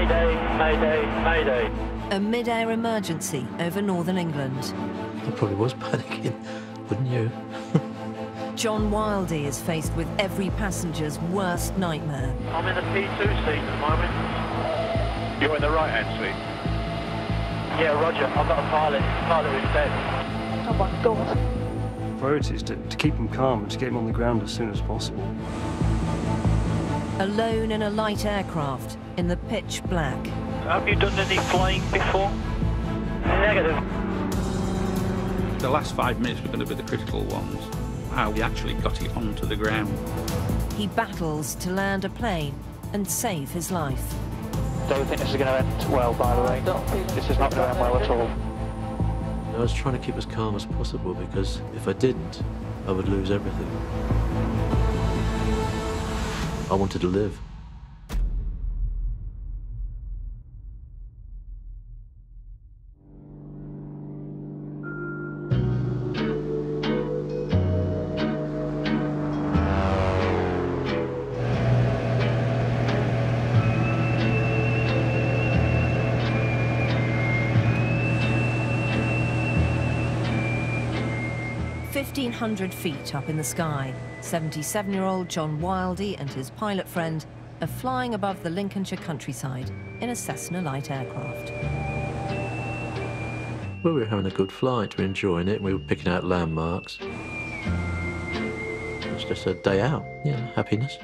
Mayday, mayday, mayday. A mid-air emergency over northern England. I probably was panicking, wouldn't you? John Wildey is faced with every passenger's worst nightmare. I'm in the P2 seat at the moment. You're in the right-hand seat? Yeah, roger. I've got a pilot who's dead. Oh my God. Priority is to keep him calm and to get him on the ground as soon as possible. Alone in a light aircraft in the pitch black. Have you done any flying before? Negative. The last 5 minutes were going to be the critical ones. How we actually got it onto the ground. He battles to land a plane and save his life. Don't think this is going to end well, by the way. This is not going to end well at all. I was trying to keep as calm as possible because if I didn't, I would lose everything. I wanted to live. "1,500 feet up in the sky, 77-year-old John Wildey and his pilot friend are flying above the Lincolnshire countryside in a Cessna light aircraft. Well, we were having a good flight, we were enjoying it, we were picking out landmarks. It was just a day out, yeah, happiness.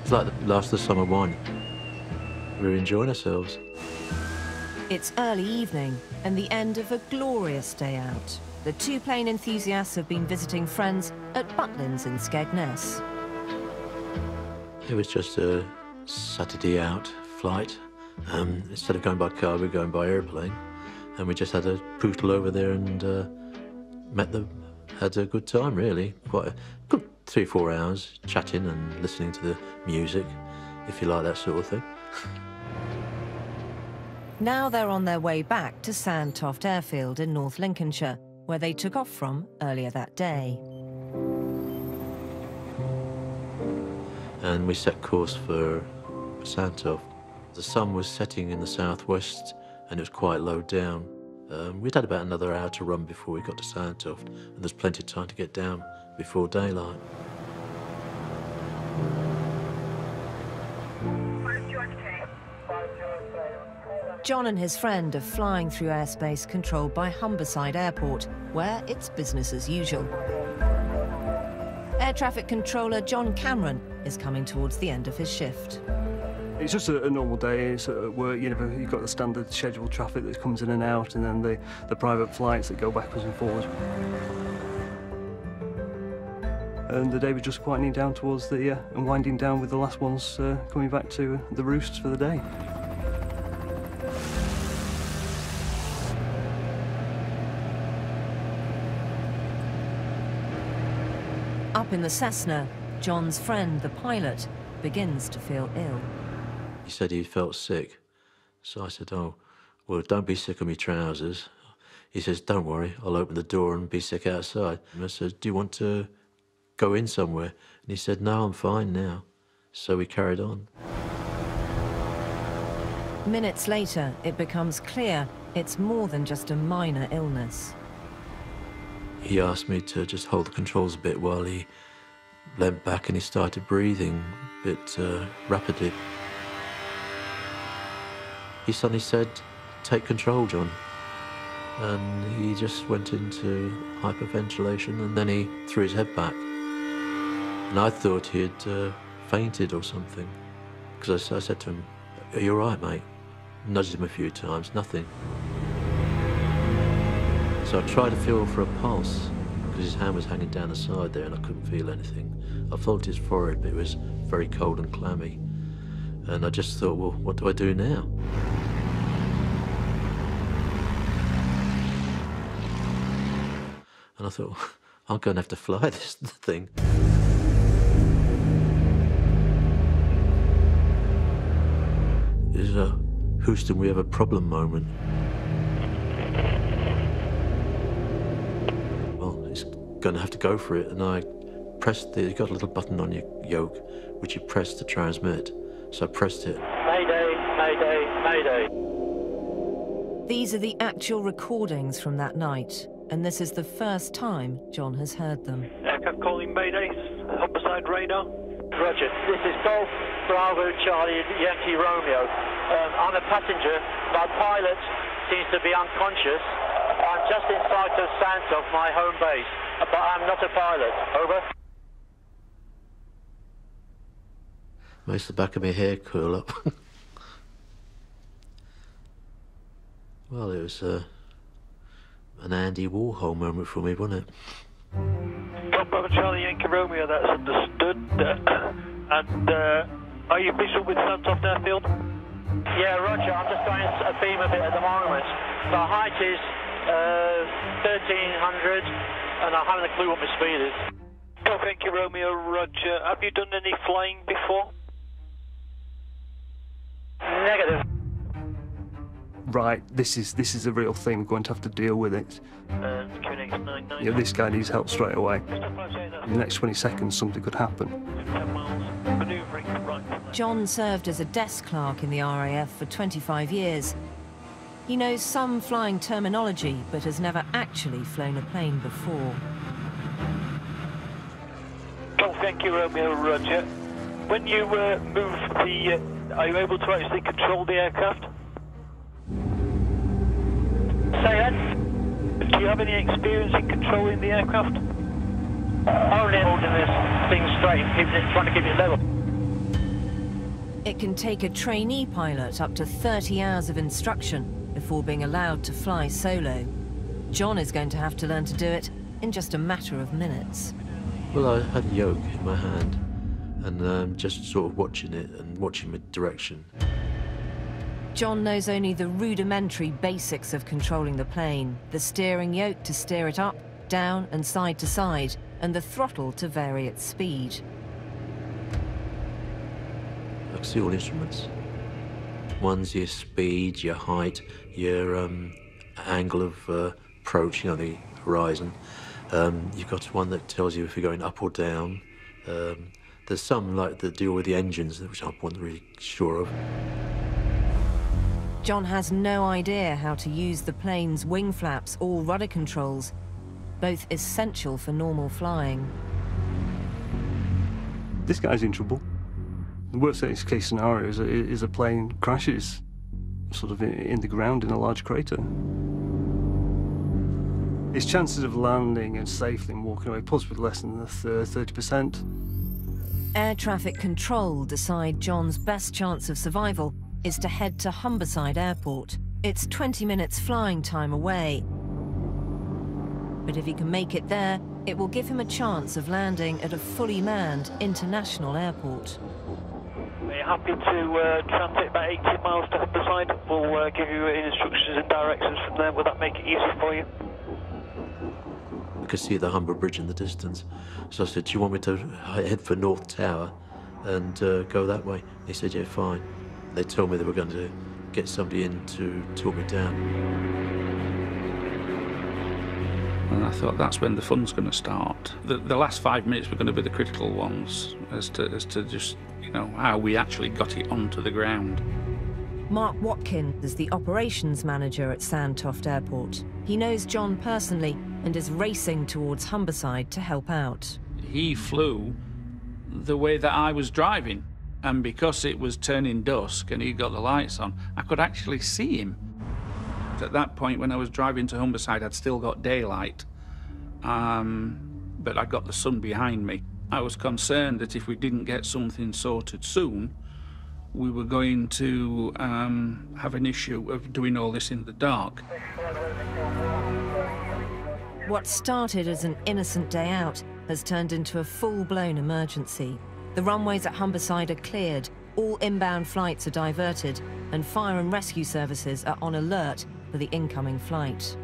It's like the last of the summer wine. We were enjoying ourselves. It's early evening and the end of a glorious day out. The two plane enthusiasts have been visiting friends at Butlins in Skegness. It was just a Saturday out flight. Instead of going by car, we were going by airplane. And we just had a poodle over there and had a good time, really. Quite a good 3 or 4 hours chatting and listening to the music, if you like that sort of thing. Now they're on their way back to Sandtoft Airfield in North Lincolnshire, where they took off from earlier that day. And we set course for Sandtoft. The sun was setting in the southwest and it was quite low down. We'd had about another hour to run before we got to Sandtoft, and there's plenty of time to get down before daylight. John and his friend are flying through airspace controlled by Humberside Airport, where it's business as usual. Air traffic controller John Cameron is coming towards the end of his shift. It's just a normal day. It's at work, you've got the standard scheduled traffic that comes in and out, and then the private flights that go backwards and forwards. And the day was just quietening down towards the and winding down with the last ones coming back to the roosts for the day. Up in the Cessna, John's friend, the pilot, begins to feel ill. He said he felt sick. So I said, oh, well, don't be sick of me trousers. He says, don't worry, I'll open the door and be sick outside. And I said, do you want to go in somewhere? And he said, no, I'm fine now. So we carried on. Minutes later, it becomes clear it's more than just a minor illness. He asked me to just hold the controls a bit while he leant back and he started breathing a bit rapidly. He suddenly said, take control, John. And he just went into hyperventilation and then he threw his head back. And I thought he had fainted or something. Because I said to him, are you all right, mate? Nudged him a few times, nothing. So I tried to feel for a pulse, because his hand was hanging down the side there and I couldn't feel anything. I felt his forehead, but it was very cold and clammy. And I just thought, well, what do I do now? And I thought, I'm going to have to fly this thing. Is Houston, we have a problem moment. Well, it's going to have to go for it. And I pressed you got a little button on your yoke, which you press to transmit. So I pressed it. Mayday, mayday, mayday. These are the actual recordings from that night, and this is the first time John has heard them. Aircraft calling mayday, Humberside radar. Roger, this is Golf Bravo Charlie Yankee Romeo. I'm a passenger. My pilot seems to be unconscious. I'm just in sight of Santos, my home base, but I'm not a pilot. Over. Makes the back of my hair curl up. Well, it was an Andy Warhol moment for me, wasn't it? Golf Bravo Charlie Yankee Romeo, that's understood. And are you visual with Santos Airfield? Yeah, Roger, I'm just going to beam a bit at the moment. The height is 1300 and I haven't a clue what my speed is. Golf Yankee Romeo, Roger. Have you done any flying before? Negative. Right, this is a real thing. We're going to have to deal with it. You know, this guy needs help straight away. In the next 20 seconds, something could happen. 10 miles, manoeuvring right. John served as a desk clerk in the RAF for 25 years. He knows some flying terminology, but has never actually flown a plane before. Golf Yankee Romeo, Roger. When you move the... are you able to actually control the aircraft? Say that. Do you have any experience in controlling the aircraft? Only holding this thing straight, trying to keep it level. It can take a trainee pilot up to 30 hours of instruction before being allowed to fly solo. John is going to have to learn to do it in just a matter of minutes. Well, I had a yoke in my hand and just sort of watching it and watching the direction. John knows only the rudimentary basics of controlling the plane, the steering yoke to steer it up, down and side to side, and the throttle to vary its speed. I can see all instruments. One's your speed, your height, your angle of approach, you know, the horizon. You've got one that tells you if you're going up or down. There's some like that deal with the engines, which I wasn't really sure of. John has no idea how to use the plane's wing flaps or rudder controls, both essential for normal flying. This guy's in trouble. The worst case scenario is a plane crashes sort of in the ground in a large crater. His chances of landing and safely and walking away possibly less than 30%. Air traffic control decide John's best chance of survival is to head to Humberside Airport. It's 20 minutes flying time away. But if he can make it there, it will give him a chance of landing at a fully manned international airport. Are you happy to transit about 18 miles to Humberside? We'll give you instructions and directions from there. Will that make it easy for you? I could see the Humber Bridge in the distance. So I said, do you want me to head for North Tower and go that way? He said, yeah, fine. They told me they were going to get somebody in to talk me down. And I thought that's when the fun's going to start. The last 5 minutes were going to be the critical ones as to just, you know, how we actually got it onto the ground. Mark Watkin is the operations manager at Sandtoft Airport. He knows John personally and is racing towards Humberside to help out. He flew the way that I was driving, and because it was turning dusk and he got the lights on, I could actually see him. At that point, when I was driving to Humberside, I'd still got daylight, but I got the sun behind me. I was concerned that if we didn't get something sorted soon, we were going to have an issue of doing all this in the dark. What started as an innocent day out has turned into a full-blown emergency. The runways at Humberside are cleared, all inbound flights are diverted, and fire and rescue services are on alert for the incoming flight.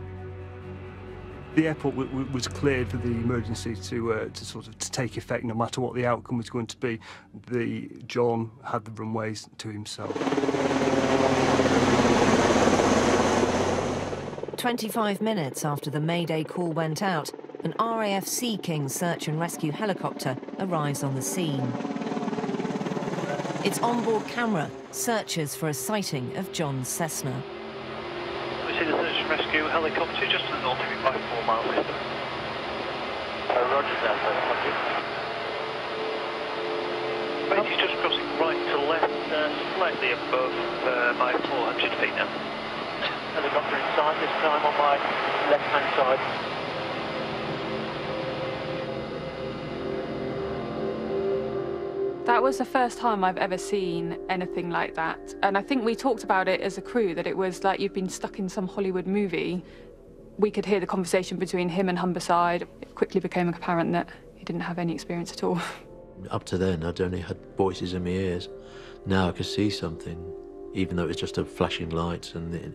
The airport was cleared for the emergency to take effect, no matter what the outcome was going to be. John had the runways to himself. 25 minutes after the mayday call went out, an RAF Sea King search and rescue helicopter arrives on the scene. Its onboard camera searches for a sighting of John's Cessna. We see the search and rescue helicopter just to the north of you by 4 miles east. Roger that, thank you. He's just crossing right to left, slightly above my 400 feet now. Helicopter inside, this time on my left-hand side. That was the first time I've ever seen anything like that. And I think we talked about it as a crew, that it was like you'd been stuck in some Hollywood movie. We could hear the conversation between him and Humberside. It quickly became apparent that he didn't have any experience at all. Up to then, I'd only had voices in my ears. Now I could see something, even though it was just a flashing lights and the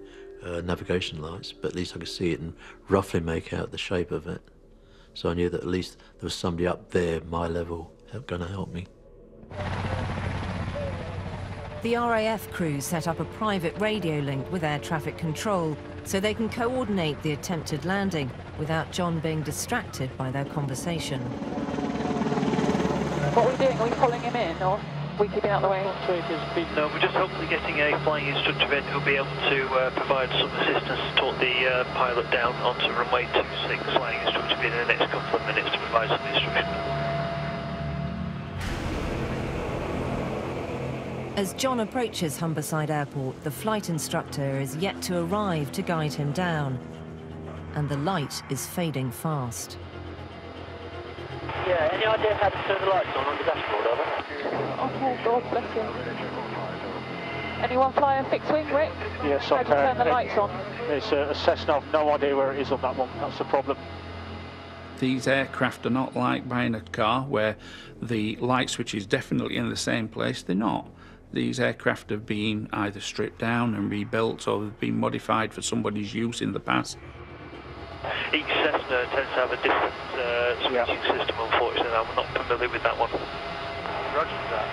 navigation lights, but at least I could see it and roughly make out the shape of it. So I knew that at least there was somebody up there, my level, going to help me. The RAF crew set up a private radio link with air traffic control so they can coordinate the attempted landing without John being distracted by their conversation. What are we doing? Are we following him in, or are we keeping out of the way? No, we're just hopefully getting a flying instructor in who'll be able to provide some assistance to talk the pilot down onto runway 26. Flying instructor will be in the next couple of minutes to provide some instruction. As John approaches Humberside Airport, the flight instructor is yet to arrive to guide him down, and the light is fading fast. Yeah, any idea how to turn the lights on the dashboard, over? Oh, God bless him. Anyone fly a fixed wing, Rick? Yes, how do you turn the lights on? It's a Cessna. I've no idea where it is on that one. That's the problem. These aircraft are not like buying a car where the light switch is definitely in the same place. They're not. These aircraft have been either stripped down and rebuilt or have been modified for somebody's use in the past. Each Cessna tends to have a different switching system, unfortunately. I'm not familiar with that one. Roger that.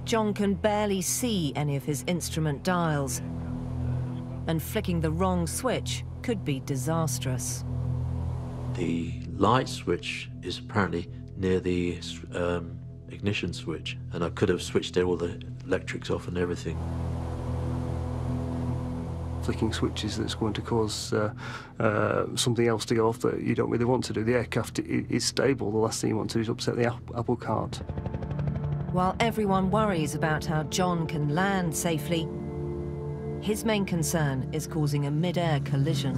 John can barely see any of his instrument dials, and flicking the wrong switch could be disastrous. The light switch is apparently near the ignition switch, and I could have switched all the electrics off and everything. Flicking switches that's going to cause something else to go off that you don't really want to do. The aircraft is stable. The last thing you want to do is upset the apple cart. While everyone worries about how John can land safely, his main concern is causing a mid-air collision.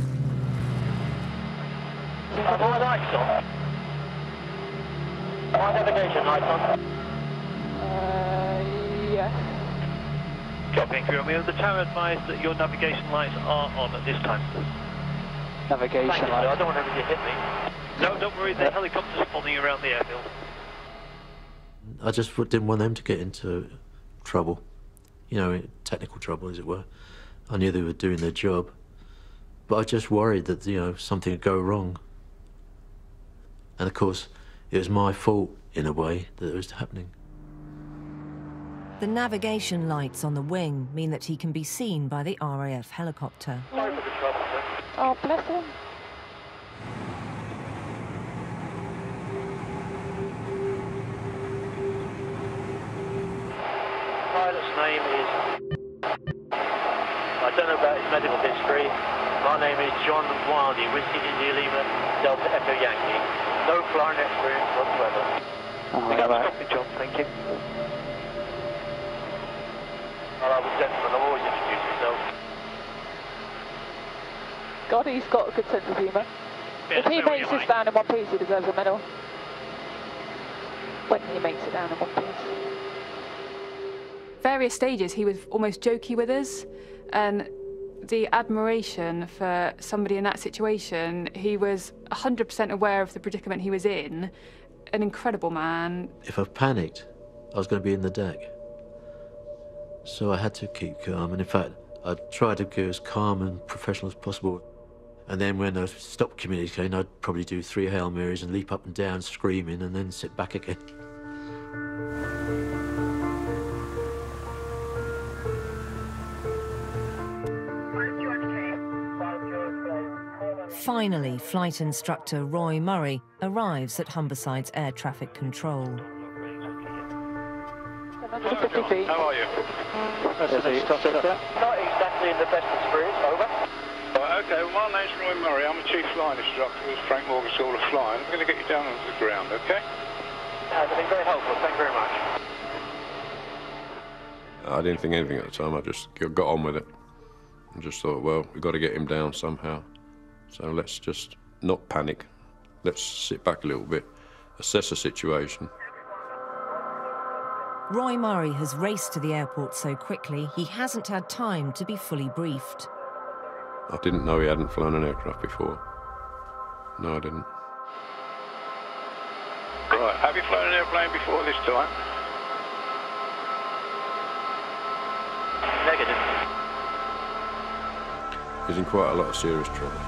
Are my lights on? My navigation lights on? Yeah. Copying through Romeo. The tower advised that your navigation lights are on at this time. Navigation Thank you, lights. sir. I don't want anybody to hit me. No, don't worry. The helicopter's following you around the airfield. I just didn't want them to get into trouble, you know, technical trouble, as it were. I knew they were doing their job, but I just worried that, you know, something would go wrong. And of course, it was my fault, in a way, that it was happening. The navigation lights on the wing mean that he can be seen by the RAF helicopter. Sorry for the trouble, sir. Oh, bless him. Pilot's name is... I don't know about his medical history. My name is John Wildy, Whiskey India Lima, Delta Echo Yankee. No flying experience whatsoever. Pick up the copy, John, thank you. Well, I'm a gentleman, I've always introduced myself. God, he's got a good sense of humour. Yeah, If he so makes you this like. down in one piece, he deserves a medal. When he makes it down in one piece. Various stages, he was almost jokey with us, and the admiration for somebody in that situation, he was 100% aware of the predicament he was in. An incredible man. If I panicked, I was going to be in the deck. So I had to keep calm, and in fact, I tried to go as calm and professional as possible. And then when I stopped communicating, I'd probably do 3 Hail Marys and leap up and down screaming and then sit back again. Finally, flight instructor Roy Murray arrives at Humberside's air traffic control. 50 feet. How are you? Not exactly in the best of spirits, over. Right, okay, well, my name's Roy Murray. I'm a chief flying instructor with Frank Morgan School of Flying. I'm going to get you down onto the ground, okay? That's been very helpful. Thank you very much. I didn't think anything at the time. I just got on with it. I just thought, well, we've got to get him down somehow. So let's just not panic. Let's sit back a little bit, assess the situation. Roy Murray has raced to the airport so quickly, he hasn't had time to be fully briefed. I didn't know he hadn't flown an aircraft before. No, I didn't. Right, have you flown an airplane before this time? Negative. He's in quite a lot of serious trouble.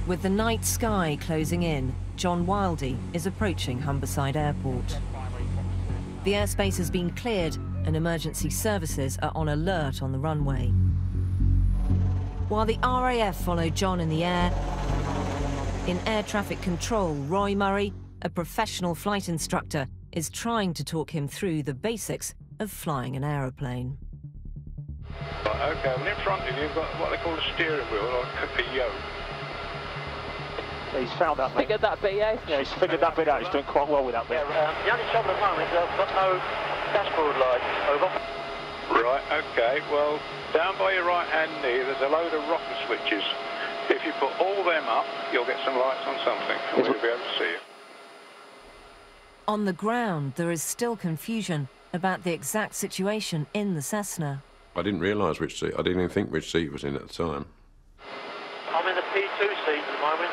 With the night sky closing in, John Wildey is approaching Humberside Airport. The airspace has been cleared and emergency services are on alert on the runway. While the RAF follow John in the air, in air traffic control, Roy Murray, a professional flight instructor, is trying to talk him through the basics of flying an aeroplane. Right, okay, well, in front of you, you've got what they call a steering wheel, or a yoke. He's found that, mate. Figured that bit, yeah. Yeah, he's figured that bit out. He's doing quite well with that bit. The only trouble at the moment is I've got no dashboard lights, over. Right, okay, well, down by your right-hand knee, there's a load of rocker switches. If you put all them up, you'll get some lights on something, and we'll be able to see you. On the ground, there is still confusion about the exact situation in the Cessna. I didn't realise which seat. I didn't even think which seat he was in at the time. I'm in the P2 seat at the moment.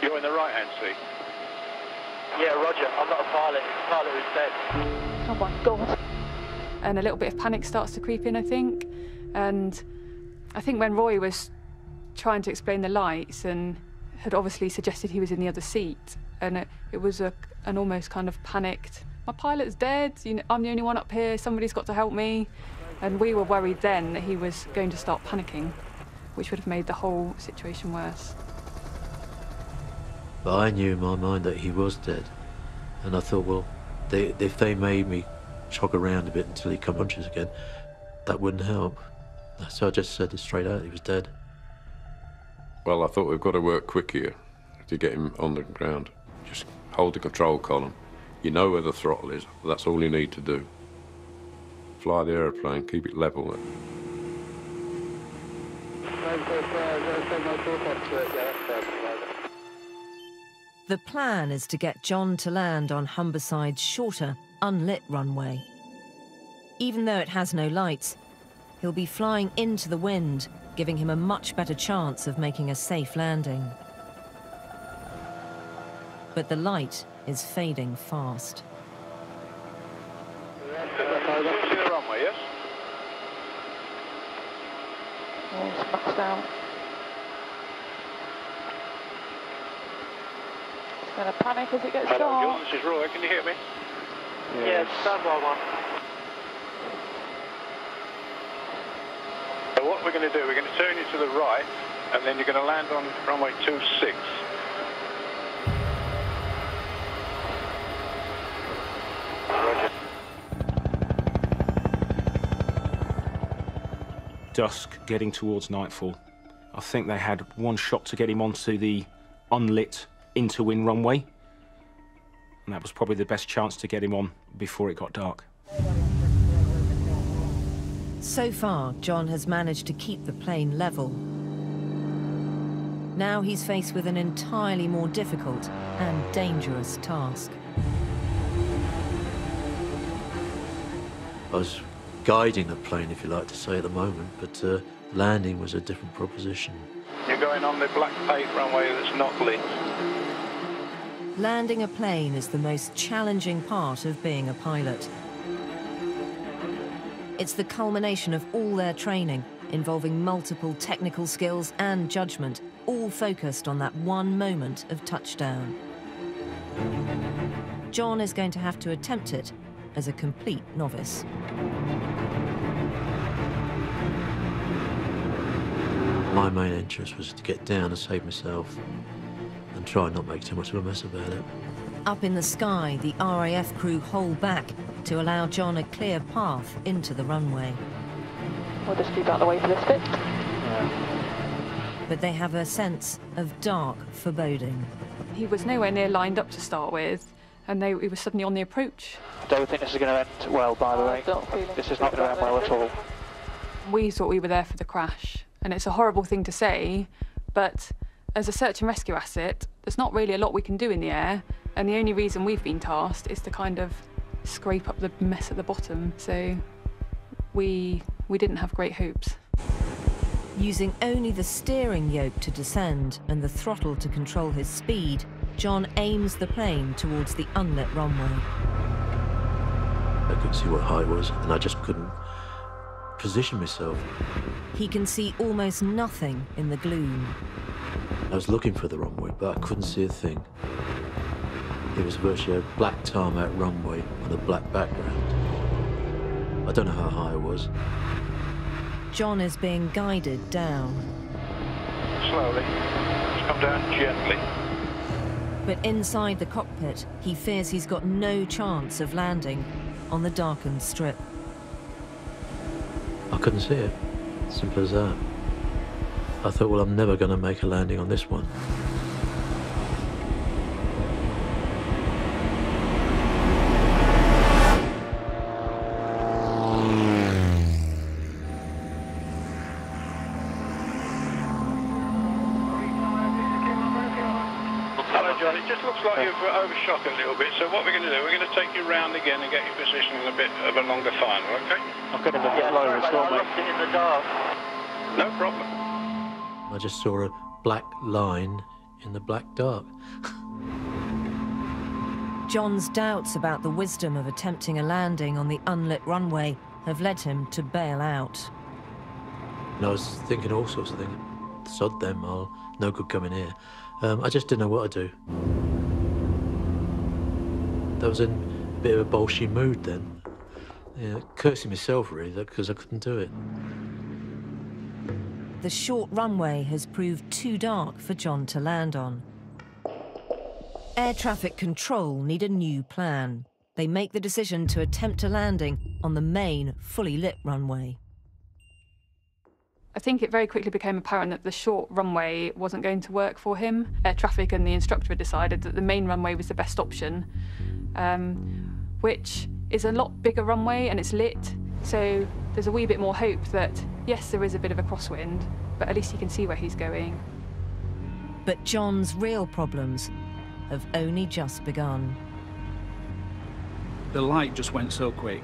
You're in the right-hand seat? Yeah, roger. I'm not a pilot. It's the pilot who's dead. Oh my God. And a little bit of panic starts to creep in, I think. And I think when Roy was trying to explain the lights and had obviously suggested he was in the other seat, and it was an almost kind of panicked, my pilot's dead, you know, I'm the only one up here, somebody's got to help me. And we were worried then that he was going to start panicking, which would have made the whole situation worse. But I knew in my mind that he was dead. And I thought, well, if they made me jog around a bit until he come unconscious again, that wouldn't help. So I just said it straight out, he was dead. Well, I thought we've got to work quick here to get him on the ground. Just hold the control column. You know where the throttle is. That's all you need to do. Fly the aeroplane, keep it level. The plan is to get John to land on Humberside's shorter, unlit runway. Even though it has no lights, he'll be flying into the wind, giving him a much better chance of making a safe landing. But the light is fading fast. See the runway, yes? Oh, it's maxed out. It's going to panic as it gets Hello, dark. John, this is Roy. Can you hear me? Yeah, stand by one. So what we're going to do, we're going to turn you to the right, and then you're going to land on runway 26. Roger. Dusk, getting towards nightfall. I think they had one shot to get him onto the unlit interwind runway, and that was probably the best chance to get him on before it got dark. So far, John has managed to keep the plane level. Now he's faced with an entirely more difficult and dangerous task. I was guiding the plane, if you like to say, at the moment, but landing was a different proposition. You're going on the black paint runway that's not lit. Landing a plane is the most challenging part of being a pilot. It's the culmination of all their training, involving multiple technical skills and judgment, all focused on that one moment of touchdown. John is going to have to attempt it as a complete novice. My main interest was to get down and save myself and try and not make too much of a mess about it. Up in the sky, the RAF crew hold back to allow John a clear path into the runway. We'll just keep out of the way for this bit. But they have a sense of dark foreboding. He was nowhere near lined up to start with, and he was suddenly on the approach. I don't think this is going to end well, by the way. This is not going to end well at all. We thought we were there for the crash, and it's a horrible thing to say, but as a search and rescue asset, there's not really a lot we can do in the air, and the only reason we've been tasked is to kind of scrape up the mess at the bottom, so we didn't have great hopes. Using only the steering yoke to descend and the throttle to control his speed, John aims the plane towards the unlit runway. I couldn't see what height was, and I just couldn't position myself. He can see almost nothing in the gloom. I was looking for the runway, but I couldn't see a thing. It was virtually a black tarmac runway on a black background. I don't know how high it was. John is being guided down. Slowly. Just come down gently. But inside the cockpit, he fears he's got no chance of landing on the darkened strip. I couldn't see it. Simple as that. I thought, well, I'm never going to make a landing on this one. It just looks like you've overshot a little bit, so what we're going to do, we're going to take you round again and get your position in a bit of a longer final, okay? I'm going to get lower as well, mate. I lost it in the dark. No problem. I just saw a black line in the black dark. John's doubts about the wisdom of attempting a landing on the unlit runway have led him to bail out. And I was thinking all sorts of things. Sod them, I'll no good coming here. I just didn't know what to do. I was in a bit of a bolshy mood then. Cursing myself really, because I couldn't do it. The short runway has proved too dark for John to land on. Air traffic control need a new plan. They make the decision to attempt a landing on the main, fully lit runway. I think it very quickly became apparent that the short runway wasn't going to work for him. Air traffic and the instructor had decided that the main runway was the best option, which is a lot bigger runway and it's lit, so there's a wee bit more hope that, yes, there is a bit of a crosswind, but at least he can see where he's going. But John's real problems have only just begun. The light just went so quick.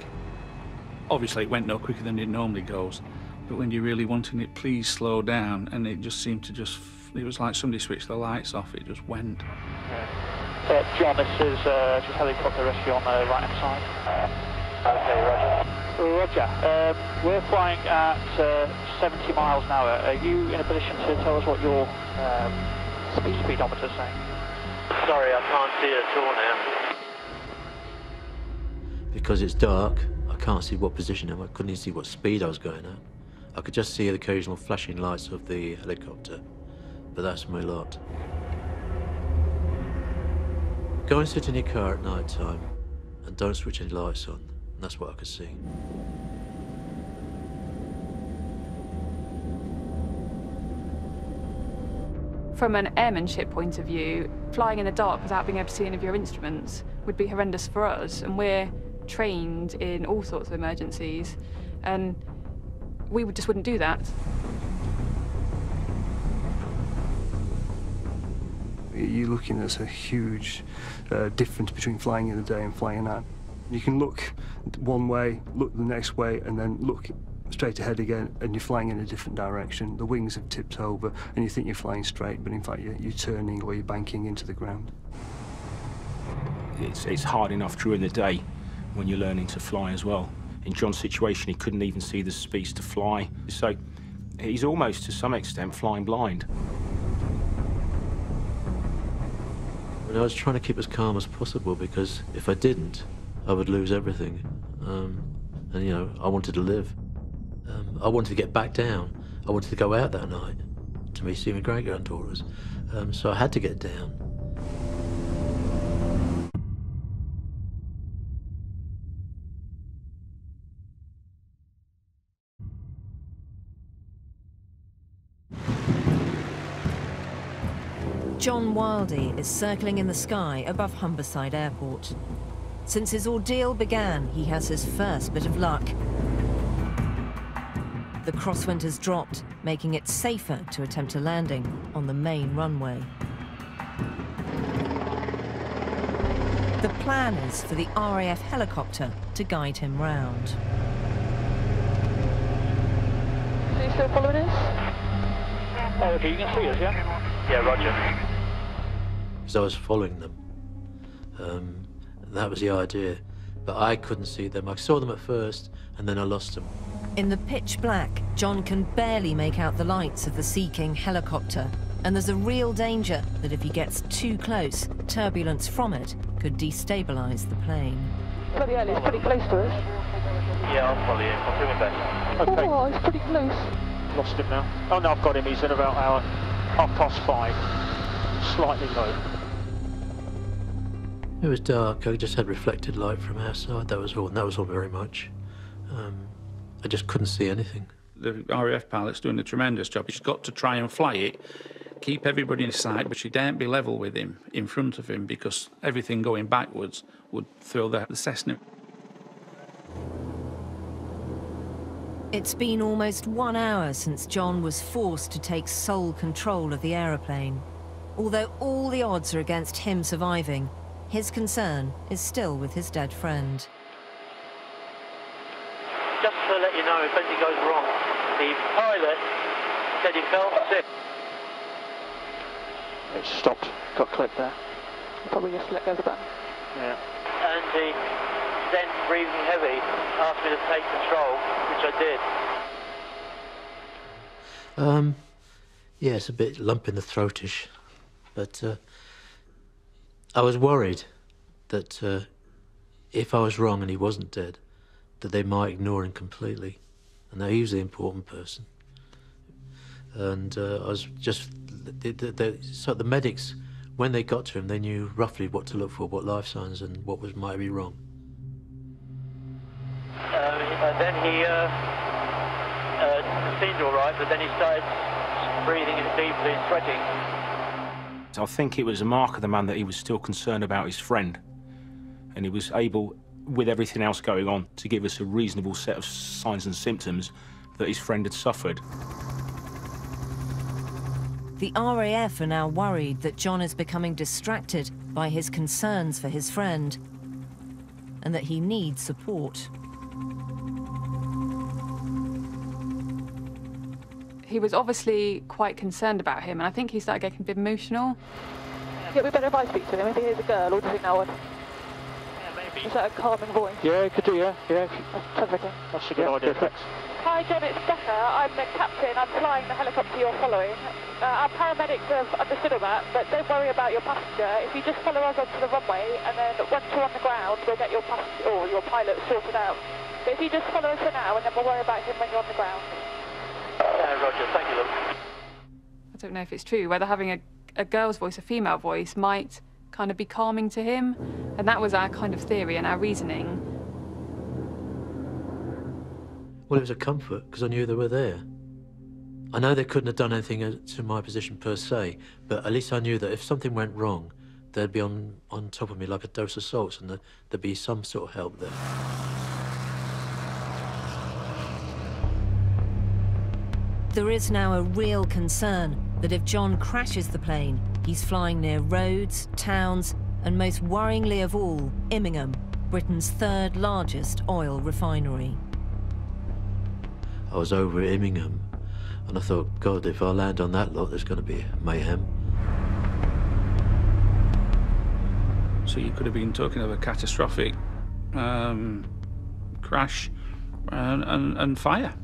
Obviously, it went no quicker than it normally goes. But when you're really wanting it, please slow down, and it just seemed to it was like somebody switched the lights off, it just went. John, this is just helicopter rescue on the right-hand side. Okay, roger. Roger. We're flying at 70 miles an hour. Are you in a position to tell us what your speedometer is saying? Sorry, I can't see it at all now. Because it's dark, I can't see what position I'm at. I couldn't even see what speed I was going at. I could just see the occasional flashing lights of the helicopter, but that's my lot. Go and sit in your car at night time and don't switch any lights on, and that's what I could see. From an airmanship point of view, flying in the dark without being able to see any of your instruments would be horrendous for us, and we're trained in all sorts of emergencies, and we just wouldn't do that. You're looking at a huge difference between flying in the day and flying at night. You can look one way, look the next way, and then look straight ahead again, and you're flying in a different direction. The wings have tipped over, and you think you're flying straight, but in fact you're turning or you're banking into the ground. It's hard enough during the day when you're learning to fly as well. In John's situation, he couldn't even see the speeds to fly, so he's almost, to some extent, flying blind. When And I was trying to keep as calm as possible because if I didn't, I would lose everything. And, you know, I wanted to live. I wanted to get back down. I wanted to go out that night to see my great-granddaughters. So I had to get down. John Wildey is circling in the sky above Humberside Airport. Since his ordeal began, he has his first bit of luck. The crosswind has dropped, making it safer to attempt a landing on the main runway. The plan is for the RAF helicopter to guide him round. Are you still following us? Oh, okay, you can see us, yeah? Yeah, roger. Because I was following them. That was the idea. But I couldn't see them. I saw them at first, and then I lost them. In the pitch black, John can barely make out the lights of the Sea King helicopter, and there's a real danger that if he gets too close, turbulence from it could destabilize the plane. Bloody hell, it's pretty close to us. Yeah, I'll follow you. I'll do my best. Okay. Oh, it's pretty close. Lost him now. Oh no, I've got him. He's at about our 5:30. Slightly low. It was dark. I just had reflected light from our side. That was all. And that was all very much. I just couldn't see anything. The RAF pilot's doing a tremendous job. She's got to try and fly it, keep everybody in sight, but she daren't be level with him, in front of him, because everything going backwards would throw the Cessna. It's been almost 1 hour since John was forced to take sole control of the aeroplane. Although all the odds are against him surviving, his concern is still with his dead friend. Just to let you know, if anything goes wrong, the pilot said he felt sick. It stopped. Got clipped there. Probably just let go of the button. Yeah. And he then, breathing heavy, asked me to take control, which I did. Yeah, it's a bit lump in the throatish, but I was worried that if I was wrong and he wasn't dead, that they might ignore him completely, and that he was the important person. And I was just, so the medics, when they got to him, they knew roughly what to look for, what life signs and what might be wrong. Then he seemed all right, but then he started breathing deeply and sweating. I think it was a mark of the man that he was still concerned about his friend, and he was able, with everything else going on, to give us a reasonable set of signs and symptoms that his friend had suffered. The RAF are now worried that John is becoming distracted by his concerns for his friend, and that he needs support. He was obviously quite concerned about him, and I think he started getting a bit emotional. Yeah, we better if I speak to him. If he hears a girl, or does he know it? Is that a calming voice? Yeah, it could do, yeah. Sounds okay. That's a good idea, thanks. Hi John, it's Becca. I'm the captain. I'm flying the helicopter you're following. Our paramedics have understood all that, but don't worry about your passenger. If you just follow us onto the runway, and then once you're on the ground, we'll get your passenger or your pilot sorted out. But if you just follow us for now, and then we'll worry about him when you're on the ground. Roger, thank you, Luke. I don't know if it's true, whether having a girl's voice, a female voice, might kind of be calming to him. And that was our kind of theory and our reasoning. Well, it was a comfort, because I knew they were there. I know they couldn't have done anything to my position per se, but at least I knew that if something went wrong, they'd be on top of me like a dose of salts, and there'd be some sort of help there. There is now a real concern that if John crashes the plane, he's flying near roads, towns, and most worryingly of all, Immingham, Britain's third largest oil refinery. I was over at Immingham, and I thought, God, if I land on that lot, there's going to be mayhem. So you could have been talking of a catastrophic crash and fire,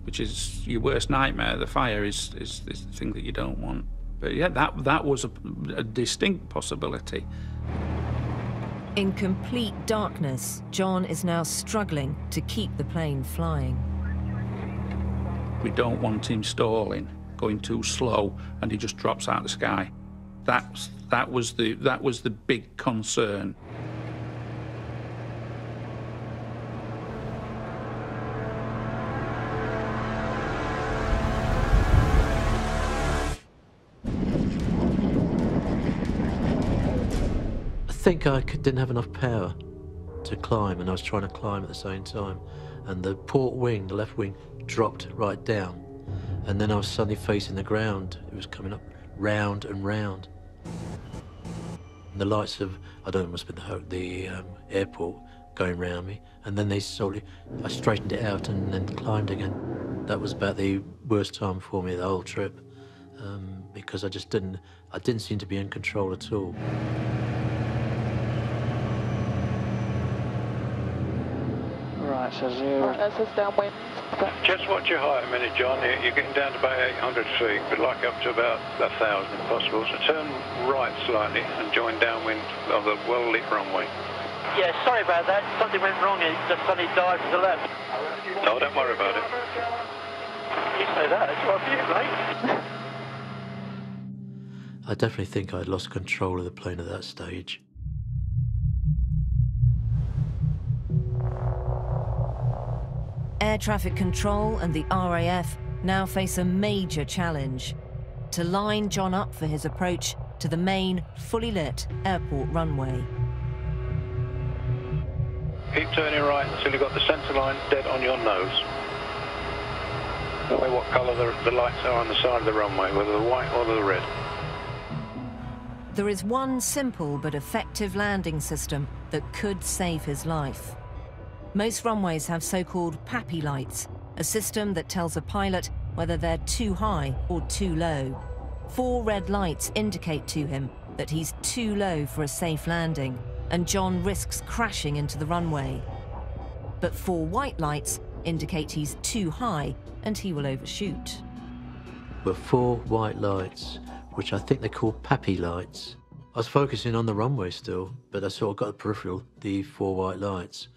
which is your worst nightmare. The fire is the thing that you don't want. But yeah, that was a distinct possibility. In complete darkness, John is now struggling to keep the plane flying. We don't want him stalling, going too slow, and he just drops out of the sky. That was the big concern. I think I didn't have enough power to climb, and I was trying to climb at the same time, and the port wing, the left wing, dropped right down, and then I was suddenly facing the ground. It was coming up round and round, and the lights of, I don't know, it must have been the airport going round me, and then I straightened it out and then climbed again. That was about the worst time for me the whole trip, because I didn't seem to be in control at all. Right, so 0. Right, that says downwind. Just watch your height a minute, John. You're getting down to about 800 feet, but like up to about 1,000 if possible. So turn right slightly and join downwind of the well-lit runway. Yeah, sorry about that. Something went wrong. It just suddenly dived to the left. No, don't worry about it. You say that, it's right for you, mate. I definitely think I'd lost control of the plane at that stage. Air traffic control and the RAF now face a major challenge: to line John up for his approach to the main, fully lit airport runway. Keep turning right until you've got the centre line dead on your nose. Tell me what colour the lights are on the side of the runway, whether the white or the red. There is one simple but effective landing system that could save his life. Most runways have so-called PAPI lights, a system that tells a pilot whether they're too high or too low. 4 red lights indicate to him that he's too low for a safe landing, and John risks crashing into the runway. But 4 white lights indicate he's too high and he will overshoot. Were 4 white lights, which I think they call PAPI lights. I was focusing on the runway still, but I sort of got the peripheral, the 4 white lights.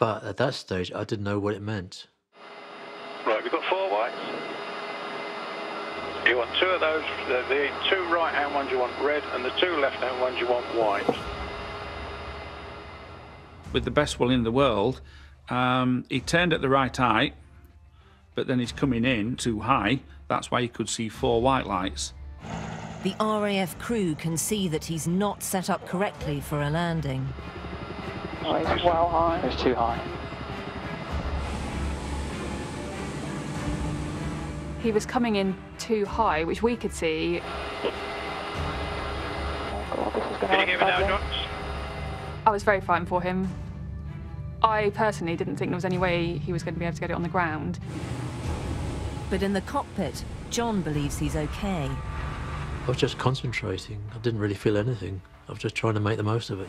But at that stage, I didn't know what it meant. Right, we've got 4 whites. You want 2 of those, the 2 right-hand ones you want red, and the 2 left-hand ones you want white. With the best will in the world, he turned at the right height, but then he's coming in too high. That's why you could see 4 white lights. The RAF crew can see that he's not set up correctly for a landing. Oh, it's well high. It's too high. He was coming in too high, which we could see. Oh God, this is going to Can you hear me now, John? I was very frightened for him. I personally didn't think there was any way he was going to be able to get it on the ground. But in the cockpit, John believes he's okay. I was just concentrating. I didn't really feel anything. I was just trying to make the most of it.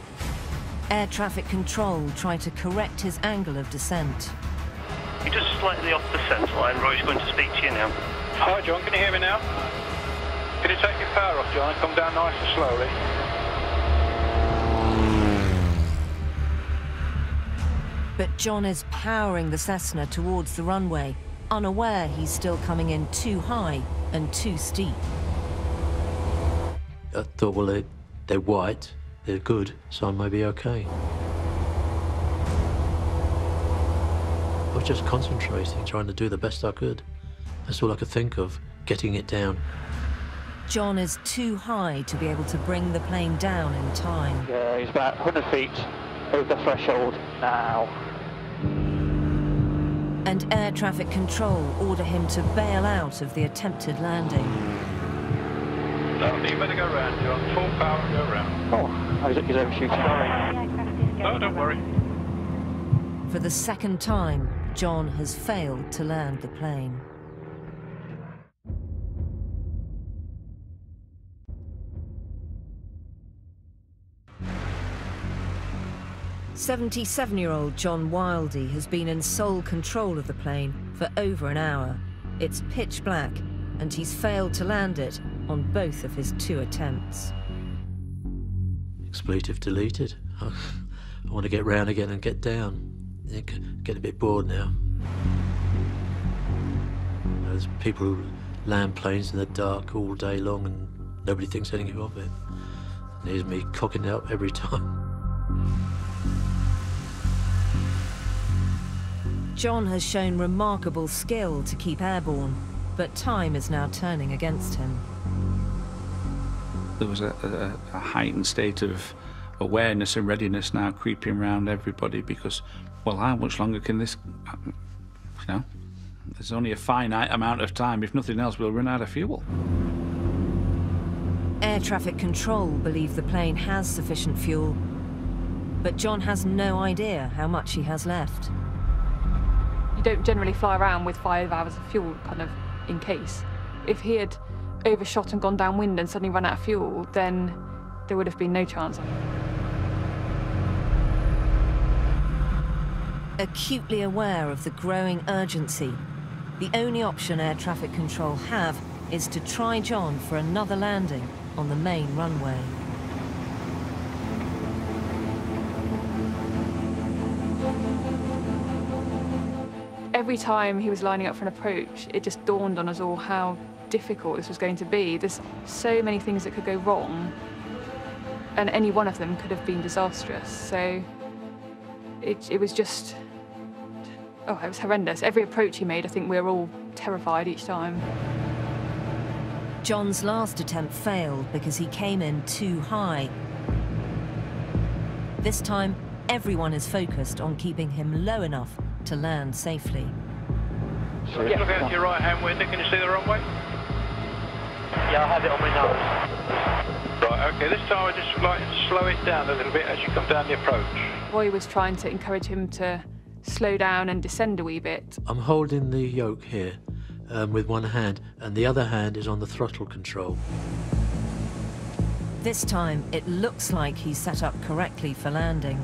Air traffic control tried to correct his angle of descent. You're just slightly off the centre line. Roy's going to speak to you now. Hi, John. Can you hear me now? Can you take your power off, John, and come down nice and slowly? But John is powering the Cessna towards the runway, unaware he's still coming in too high and too steep. I thought, well, they're white, they're good, so I may be okay. I was just concentrating, trying to do the best I could. That's all I could think of, getting it down. John is too high to be able to bring the plane down in time. Yeah, he's about 100 feet over the threshold now. And air traffic control order him to bail out of the attempted landing. No, you better go round, John. Full power and go round. Oh, he's overshooting. Sorry. No, don't worry. For the second time, John has failed to land the plane. "77-year-old John Wildey has been in sole control of the plane for over an hour. It's pitch black, and he's failed to land it on both of his 2 attempts. Expletive deleted. I want to get round again and get down. Get a bit bored now. There's people who land planes in the dark all day long and nobody thinks anything of it. And here's me cocking it up every time. John has shown remarkable skill to keep airborne, but time is now turning against him. There was a heightened state of awareness and readiness now creeping around everybody because, well, how much longer can this, you know, there's only a finite amount of time. If nothing else, we'll run out of fuel. Air traffic control believe the plane has sufficient fuel, but John has no idea how much he has left. You don't generally fly around with 5 hours of fuel, kind of, in case. If he had overshot and gone downwind and suddenly run out of fuel, then there would have been no chance. Acutely aware of the growing urgency, the only option air traffic control have is to try John for another landing on the main runway. Every time he was lining up for an approach, it just dawned on us all how difficult this was going to be. There's so many things that could go wrong, and any one of them could have been disastrous. So it was just, oh, it was horrendous. Every approach he made, I think we were all terrified each time. John's last attempt failed because he came in too high. This time, everyone is focused on keeping him low enough to land safely. So look out to your right-hand window. Can you see the runway? Yeah, I have it on my nose. Right, okay. This time I just like slow it down a little bit as you come down the approach. Roy was trying to encourage him to slow down and descend a wee bit. I'm holding the yoke here with one hand, and the other hand is on the throttle control. This time, it looks like he's set up correctly for landing.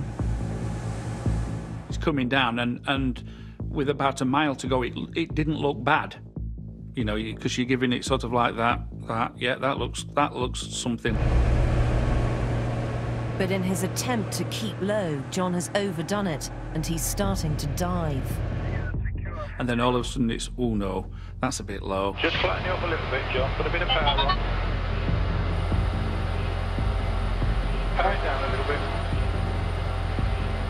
It's coming down, and with about a mile to go, it didn't look bad, you know, because you're giving it sort of like that. Yeah, that looks something. But in his attempt to keep low, John has overdone it, and he's starting to dive. And then all of a sudden it's, oh no, that's a bit low. Just flatten it up a little bit, John. Put a bit of power on. Power it down a little bit.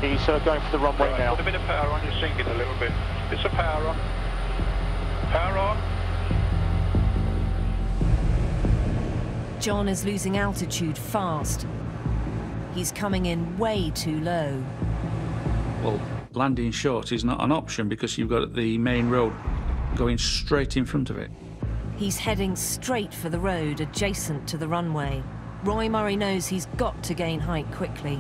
He's going for the runway Right, now. put a bit of power on, you're sinking a little bit. Bits of power on. Power on. John is losing altitude fast. He's coming in way too low. Well, landing short is not an option because you've got the main road going straight in front of it. He's heading straight for the road adjacent to the runway. Roy Murray knows he's got to gain height quickly.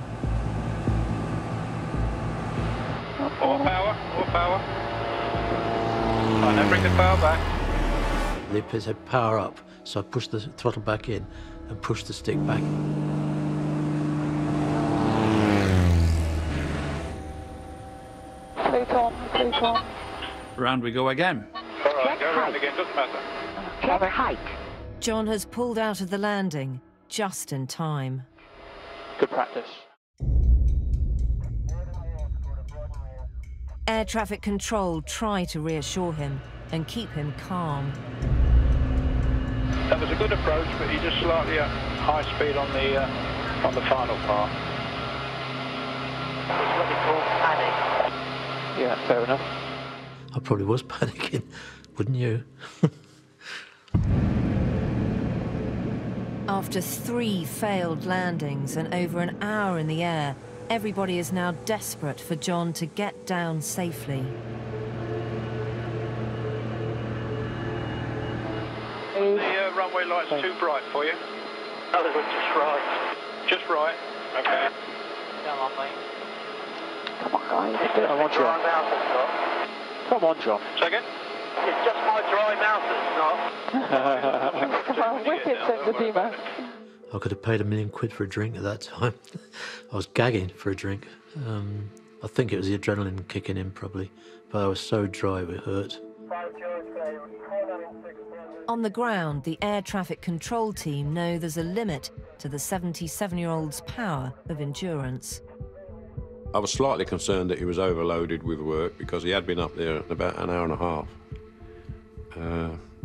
More power, more power. Right, now bring the power back. Lip has had power up, so I pushed the throttle back in and pushed the stick back. Slow on. Round we go again. All right, go around again, doesn't matter. Check height. John has pulled out of the landing just in time. Good practice. Air traffic control try to reassure him and keep him calm. That was a good approach, but you just slightly at high speed on the final part. It's what they call panic. Yeah, fair enough. I probably was panicking, wouldn't you? After 3 failed landings and over an hour in the air, everybody is now desperate for John to get down safely. The runway light's too bright for you. No, they were just right. Just right. Okay. Come on, mate. Come on, guys. It's just Come my on, dry John. mouth that's not. Come on, John. Second. It's just my dry mouth that's not. Wicked sense of humour. I could have paid £1 million for a drink at that time. I was gagging for a drink. I think it was the adrenaline kicking in probably, but I was so dry it hurt. On the ground, the air traffic control team know there's a limit to the 77-year-old's power of endurance. I was slightly concerned that he was overloaded with work because he had been up there about an hour and a half.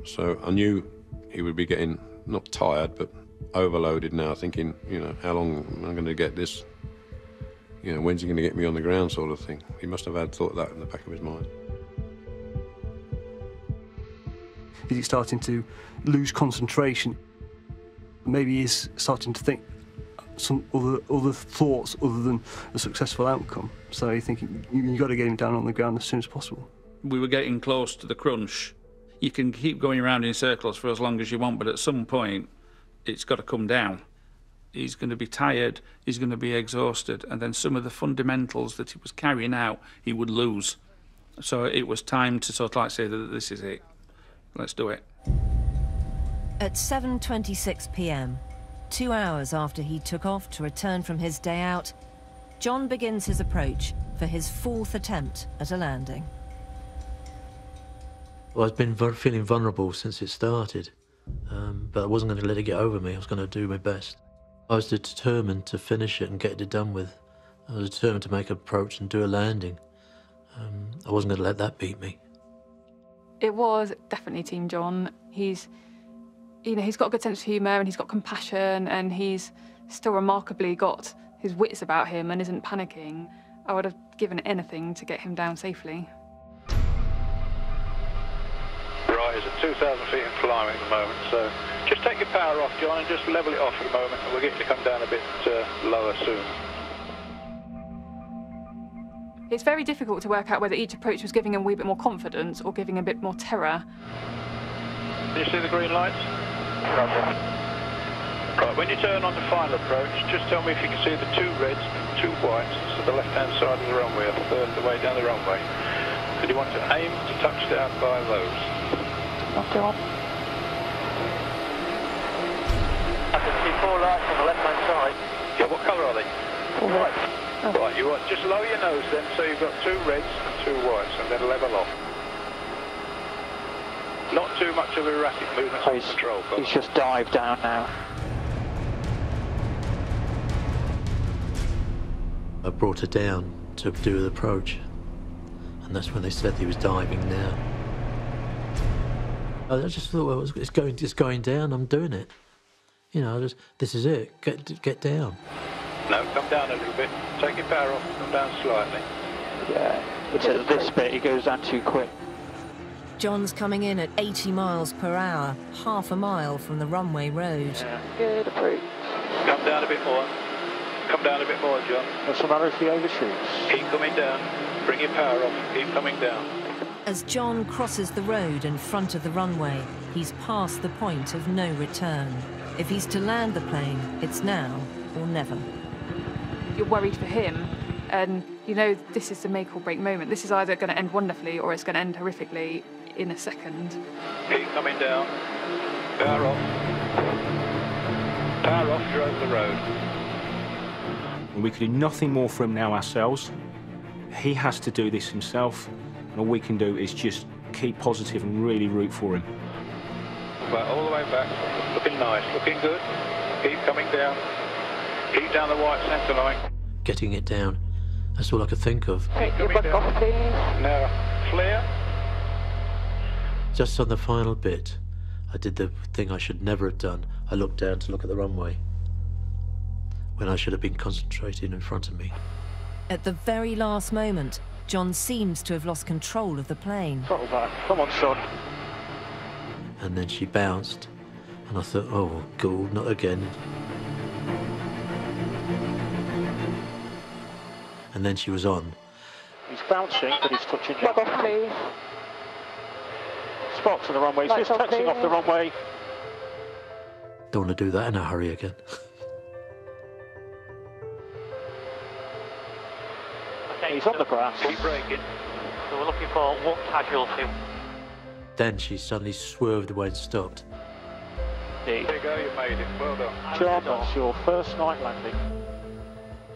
So I knew he would be getting, not tired, but overloaded now, thinking, you know, how long am I going to get this? You know, when's he going to get me on the ground sort of thing. He must have had thought of that in the back of his mind. Is he starting to lose concentration? Maybe he's starting to think some other thoughts other than a successful outcome. So you're thinking, you've got to get him down on the ground as soon as possible. We were getting close to the crunch. You can keep going around in circles for as long as you want, but at some point, it's got to come down. He's going to be tired, he's going to be exhausted, and then some of the fundamentals that he was carrying out, he would lose. So it was time to sort of like say that this is it. Let's do it. At 7:26 p.m, 2 hours after he took off to return from his day out, John begins his approach for his 4th attempt at a landing. Well, I've been feeling vulnerable since it started, but I wasn't going to let it get over me. I was going to do my best. I was determined to finish it and get it done with. I was determined to make an approach and do a landing. I wasn't going to let that beat me. It was definitely Team John. He's got a good sense of humour and he's got compassion and he's still remarkably got his wits about him and isn't panicking. I would have given anything to get him down safely. Right, it's at 2,000 feet and climbing at the moment, so just take your power off, John, and just level it off for the moment, and we'll get you to come down a bit lower soon. It's very difficult to work out whether each approach was giving him a wee bit more confidence or giving him a bit more terror. Can you see the green lights? Right, when you turn on the final approach, just tell me if you can see the 2 reds and 2 whites to the left-hand side of the runway, a third of the way down the runway. And you want to aim to touch down by those. After on. I can see 4 lights on the left-hand side. Yeah, what colour are they? White. Oh. Right, you want just lower your nose then, so you've got 2 reds and 2 whites, and then level off. Not too much of erratic movements on control. He's just dived down now. I brought her down to do the approach, and that's when they said he was diving now. I just thought, well, it's going down. I'm doing it. You know, this is it. Get down. No, come down a little bit. Take your power off. Come down slightly. Yeah, it's at this bit. He goes down too quick. John's coming in at 80 miles per hour, half a mile from the runway road. Yeah. Good approach. Come down a bit more. Come down a bit more, John. What's the matter if he overshoots? Keep coming down. Bring your power off. Keep coming down. As John crosses the road in front of the runway, he's past the point of no return. If he's to land the plane, it's now or never. You're worried for him, and you know this is the make or break moment. This is either going to end wonderfully or it's going to end horrifically in a second. Keep coming down. Power off. Power off, you're over the road. We can do nothing more for him now ourselves. He has to do this himself, and all we can do is just keep positive and really root for him. Right, all the way back. Looking nice, looking good. Keep coming down. Keep down the white centre line. Getting it down. That's all I could think of. Take your back off, please. Now, flare. Just on the final bit, I did the thing I should never have done. I looked down to look at the runway, when I should have been concentrating in front of me. At the very last moment, John seems to have lost control of the plane. Throttle back. Come on, son. And then she bounced, and I thought, oh, God, not again. And then she was on. He's bouncing, but he's touching down. Back off, please. Sparks on the runway. He's just taxiing off the runway. Don't want to do that in a hurry again. Okay, he's on the grass. Keep braking. So we're looking for 1 casualty. Then she suddenly swerved away and stopped. There you go, you made it. Well done. John, that's your first night landing.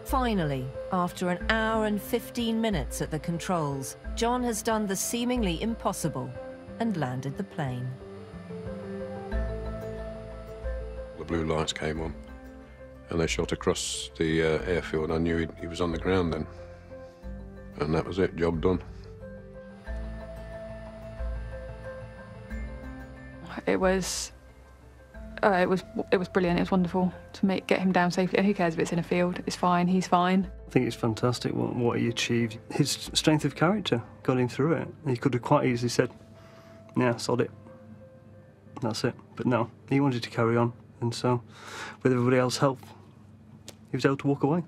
Finally, after an hour and 15 minutes at the controls, John has done the seemingly impossible and landed the plane. the blue lights came on and they shot across the airfield. I knew he was on the ground then. And that was it, job done. It was brilliant. It was wonderful to get him down safely. And who cares if it's in a field? It's fine. He's fine. I think it's fantastic what he achieved. His strength of character got him through it. He could have quite easily said, "Yeah, sod it. That's it." But no, he wanted to carry on, and so, with everybody else's help, he was able to walk away.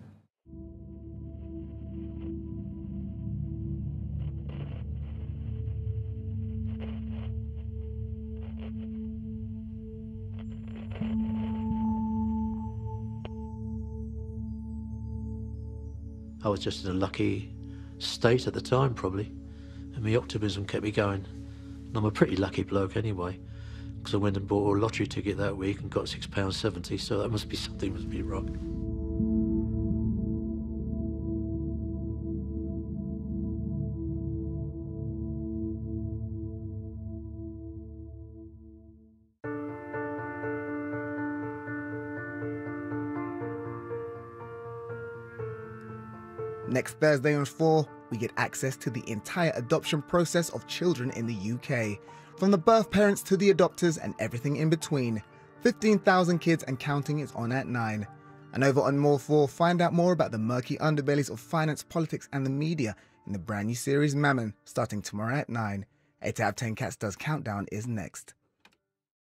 I was just in a lucky state at the time, probably, and my optimism kept me going. And I'm a pretty lucky bloke anyway, because I went and bought a lottery ticket that week and got £6.70, so that must be something must be wrong. Next Thursday on 4, we get access to the entire adoption process of children in the UK. From the birth parents to the adopters and everything in between. 15,000 kids and counting is on at 9. And over on More 4, find out more about the murky underbellies of finance, politics and the media in the brand new series Mammon, starting tomorrow at 9. 8 out of 10 Cats Does Countdown is next.